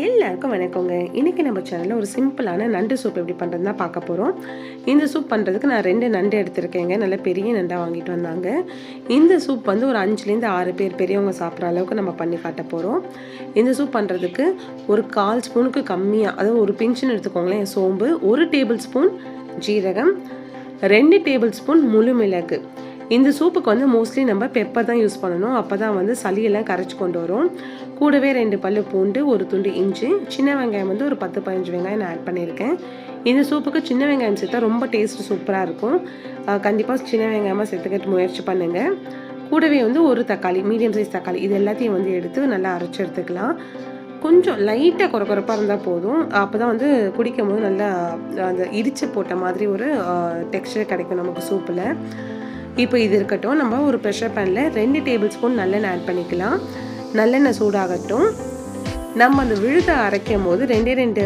எல்லாருக்கும் வணக்கங்க. இன்றைக்கி நம்ம சேனலில் ஒரு சிம்பிளான நண்டு சூப் எப்படி பண்ணுறதுனா பார்க்க போகிறோம். இந்த சூப் பண்ணுறதுக்கு நான் 2 நண்டு எடுத்துருக்கேங்க. நல்ல பெரிய நண்டாக வாங்கிட்டு வந்தாங்க. இந்த சூப் வந்து ஒரு 5லேருந்து 6 பேர் பெரியவங்க சாப்பிட்ற அளவுக்கு நம்ம பண்ணி காட்ட போகிறோம். இந்த சூப் பண்ணுறதுக்கு ஒரு 1/4 ஸ்பூனுக்கு கம்மியாக, அதாவது ஒரு பிஞ்சுன்னு எடுத்துக்கோங்களேன், சோம்பு, 1 டேபிள் ஸ்பூன் ஜீரகம், 2 டேபிள் ஸ்பூன் முழு மிளகு. இந்த சூப்புக்கு வந்து மோஸ்ட்லி நம்ம பெப்பர் தான் யூஸ் பண்ணணும். அப்போ தான் வந்து சளியெல்லாம் கரைச்சி கொண்டு வரும். கூடவே 2 பல்லு பூண்டு, ஒரு துண்டு இஞ்சி, சின்ன வெங்காயம் வந்து ஒரு 10-15 வெங்காயம் நான் ஆட் பண்ணியிருக்கேன். இந்த சூப்புக்கு சின்ன வெங்காயம் சேர்த்தா ரொம்ப டேஸ்ட் சூப்பராக இருக்கும். கண்டிப்பாக சின்ன வெங்காயமாக சேர்த்துக்கிட்டு முயற்சி பண்ணுங்கள். கூடவே வந்து ஒரு தக்காளி, மீடியம் சைஸ் தக்காளி, இது எல்லாத்தையும் வந்து எடுத்து நல்லா அரைச்சி எடுத்துக்கலாம். கொஞ்சம் லைட்டாக குறப்பாக இருந்தால் போதும். அப்போ தான் வந்து குடிக்கும் போது நல்லா அந்த இடித்து போட்ட மாதிரி ஒரு டெக்ஸ்சர் கிடைக்கும் நமக்கு சூப்பில். இப்போ இது இருக்கட்டும். நம்ம ஒரு ப்ரெஷர் பேனில் 2 டேபிள் ஸ்பூன் நல்லெண்ணெய் ஆட் பண்ணிக்கலாம். நல்லெண்ணெய் சூடாகட்டும். நம்ம அந்த விழுதை அரைக்கும் போது 2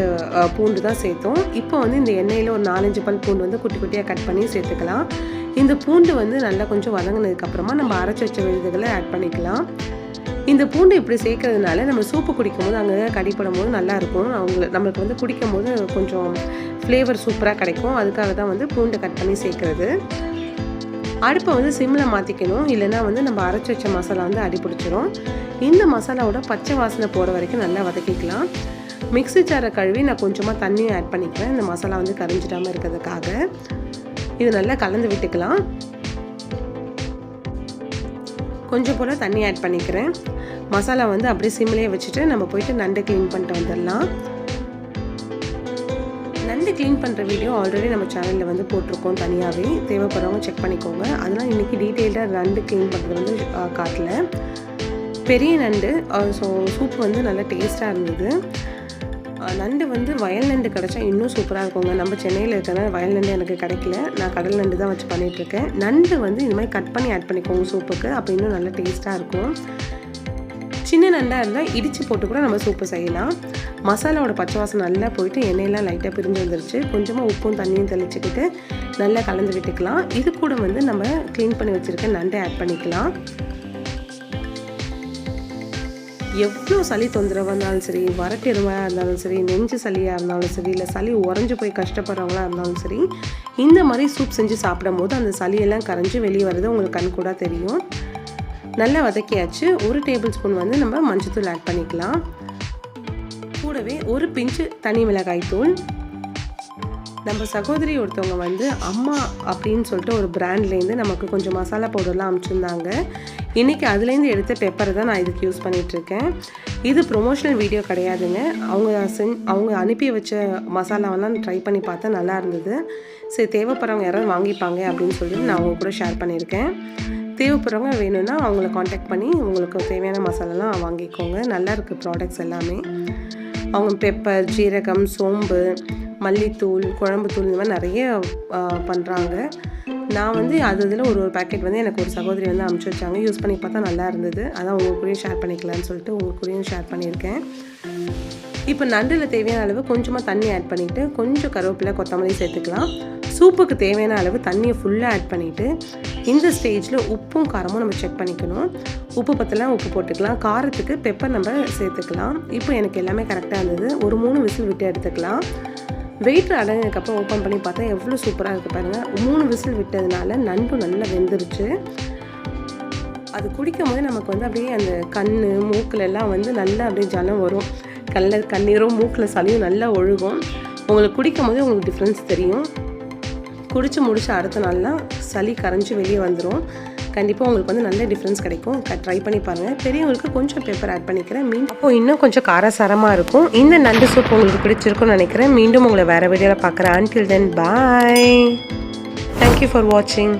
பூண்டு தான் சேர்த்தோம். இப்போ வந்து இந்த எண்ணெயில் ஒரு 4-5 பல் பூண்டு வந்து குட்டி குட்டியாக கட் பண்ணி சேர்த்துக்கலாம். இந்த பூண்டு வந்து நல்லா கொஞ்சம் வதங்கினதுக்கப்புறமா நம்ம அரைச்சி வச்ச விழுதுகளை ஆட் பண்ணிக்கலாம். இந்த பூண்டு இப்படி சேர்க்கறதுனால நம்ம சூப்பு குடிக்கும் போது அங்கே கடிப்படும் போது நல்லாயிருக்கும். நம்மளுக்கு வந்து குடிக்கும் போது கொஞ்சம் ஃப்ளேவர் சூப்பராக கிடைக்கும். அதுக்காக தான் வந்து பூண்டை கட் பண்ணி சேர்க்குறது. அடுப்பை வந்து சிம்மில் மாற்றிக்கணும், இல்லைனா வந்து நம்ம அரைச்சி வச்ச மசாலா வந்து அடிப்பிடிச்சிடும். இந்த மசாலாவோட பச்சை வாசனை போகிற வரைக்கும் நல்லா வதக்கிக்கலாம். மிக்ஸி ஜாரை கழுவி நான் கொஞ்சமாக தண்ணியை ஆட் பண்ணிக்கிறேன், இந்த மசாலா வந்து கரைஞ்சிடாமல் இருக்கிறதுக்காக. இது நல்லா கலந்து விட்டுக்கலாம். கொஞ்சம் போல் தண்ணி ஆட் பண்ணிக்கிறேன். மசாலா வந்து அப்படியே சிம்மிலே வச்சுட்டு நம்ம போயிட்டு நண்டு க்ளீன் பண்ணிட்டு வந்துடலாம். நண்டு க்ளீன் பண்ணுற வீடியோ ஆல்ரெடி நம்ம சேனலில் வந்து போட்டிருக்கோம் தனியாகவே. தேவைப்படுறவங்க செக் பண்ணிக்கோங்க. அதெல்லாம் இன்றைக்கி டீட்டெயில்டாக நண்டு க்ளீன் பண்ணுறது வந்து காட்டல. பெரிய நண்டு, ஸோ சூப் வந்து நல்லா டேஸ்ட்டாக இருந்தது. நண்டு வந்து வயல் நண்டு கிடச்சா இன்னும் சூப்பராக இருக்குங்க. நம்ம சென்னையில் இருக்கிற வயல் நண்டு எனக்கு கிடைக்கல. நான் கடல் நண்டு தான் வச்சு பண்ணிகிட்ருக்கேன். நண்டு வந்து இது மாதிரி கட் பண்ணி ஆட் பண்ணிக்கோங்க சூப்புக்கு. அப்போ இன்னும் நல்லா டேஸ்ட்டாக இருக்கும். சின்ன நண்டாக இருந்தால் இடித்து போட்டு கூட நம்ம சூப்பு செய்யலாம். மசாலாவோட பச்சை வாசம் நல்லா போயிட்டு எண்ணெயெல்லாம் லைட்டாக பிரிஞ்சு வந்துருச்சு. கொஞ்சமாக உப்பும் தண்ணியும் தெளிச்சுக்கிட்டு நல்லா கலந்து விட்டுக்கலாம். இது கூட வந்து நம்ம க்ளீன் பண்ணி வச்சுருக்க நண்டை ஆட் பண்ணிக்கலாம். எவ்வளோ சளி தொந்தரவாக இருந்தாலும் சரி, வரட்டெருமையாக இருந்தாலும் சரி, நெஞ்சு சளியாக இருந்தாலும் சரி, இல்லை சளி உறைஞ்சி போய் கஷ்டப்படுறவங்களாக இருந்தாலும் சரி, இந்த மாதிரி சூப் செஞ்சு சாப்பிடும் போது அந்த சளியெல்லாம் கரைஞ்சி வெளியே வருது உங்களுக்கு கண் கூட தெரியும். நல்லா வதக்கியாச்சு. 1 டேபிள் ஸ்பூன் வந்து நம்ம மஞ்சத்தூள் ஆட் பண்ணிக்கலாம். கூடவே ஒரு பிஞ்சு தனி மிளகாய் தூள். நம்ம சகோதரி ஒருத்தவங்க வந்து அம்மா அப்படின்னு சொல்லிட்டு ஒரு பிராண்ட்லேருந்து நமக்கு கொஞ்சம் மசாலா பவுடர்லாம் அனுப்பிச்சிருந்தாங்க. இன்றைக்கி அதுலேருந்து எடுத்த பெப்பரை தான் நான் இதுக்கு யூஸ் பண்ணிகிட்ருக்கேன். இது ப்ரொமோஷனல் வீடியோ கிடையாதுங்க. அவங்க அனுப்பி வச்ச மசாலாவெல்லாம் ட்ரை பண்ணி பார்த்தா நல்லா இருந்தது. சரி, தேவைப்படுறவங்க யாராவது வாங்கிப்பாங்க அப்படின்னு சொல்லிட்டு நான் அவங்க கூட ஷேர் பண்ணியிருக்கேன். தேவைப்படுறவங்க வேணும்னா அவங்கள காண்டாக்ட் பண்ணி உங்களுக்கு தேவையான மசாலாலாம் வாங்கிக்கோங்க. நல்லா இருக்குது ப்ராடக்ட்ஸ் எல்லாமே. அவங்க பெப்பர், ஜீரகம், சோம்பு, மல்லித்தூள், குழம்புத்தூள் இந்த மாதிரி நிறைய பண்ணுறாங்க. நான் வந்து இதில் ஒரு பேக்கெட் வந்து எனக்கு ஒரு சகோதரி வந்து அனுப்பிச்சி வச்சாங்க. யூஸ் பண்ணி பார்த்தா நல்லா இருந்தது. அதான் உங்கள் கூடயும் ஷேர் பண்ணிக்கலான்னு சொல்லிட்டு உங்கள் கூடயும் ஷேர் பண்ணியிருக்கேன். இப்போ நண்டில் தேவையான அளவு கொஞ்சமாக தண்ணி ஆட் பண்ணிவிட்டு கொஞ்சம் கருவேப்பிலை, கொத்தமல்லி சேர்த்துக்கலாம். சூப்புக்கு தேவையான அளவு தண்ணியை ஃபுல்லாக ஆட் பண்ணிவிட்டு இந்த ஸ்டேஜில் உப்பும் காரமும் நம்ம செக் பண்ணிக்கணும். உப்பு பத்தலாம் உப்பு போட்டுக்கலாம். காரத்துக்கு பெப்பர் நம்ம சேர்த்துக்கலாம். இப்போ எனக்கு எல்லாமே கரெக்டாக இருந்தது. ஒரு 3 விசில் விட்டு எடுத்துக்கலாம். வெயிட் அடங்கினதுக்கப்புறம் ஓப்பன் பண்ணி பார்த்தா எவ்வளோ சூப்பராக இருக்குது பாருங்கள். 3 விசில் விட்டதுனால நண்டு நல்லா வெந்துருச்சு. அது குடிக்கும் போது நமக்கு வந்து அப்படியே அந்த கண் மூக்கிலெல்லாம் வந்து நல்லா அப்படியே ஜலம் வரும். கண்ணீரும் மூக்கில் சளியும் நல்லா ஒழுகும். உங்களுக்கு குடிக்கும் போது உங்களுக்கு டிஃப்ரென்ஸ் தெரியும். குடிச்சு முடிச்சு அடுத்த நாள்லாம் சளி கரைஞ்சி வெளியே வந்துடும். கண்டிப்பாக உங்களுக்கு வந்து நல்ல டிஃப்ரென்ஸ் கிடைக்கும். ட்ரை பண்ணி பாருங்கள். பெரியவங்களுக்கு கொஞ்சம் பெப்பர் ஆட் பண்ணிக்கிறேன். அப்போது இன்னும் கொஞ்சம் காரசாரமாக இருக்கும். இந்த நண்டு சூப் உங்களுக்கு பிடிச்சிருக்கும்னு நினைக்கிறேன். மீண்டும் உங்களை வேறு வீடியோவில் பார்க்குறேன். Until then, bye. Thank you for watching.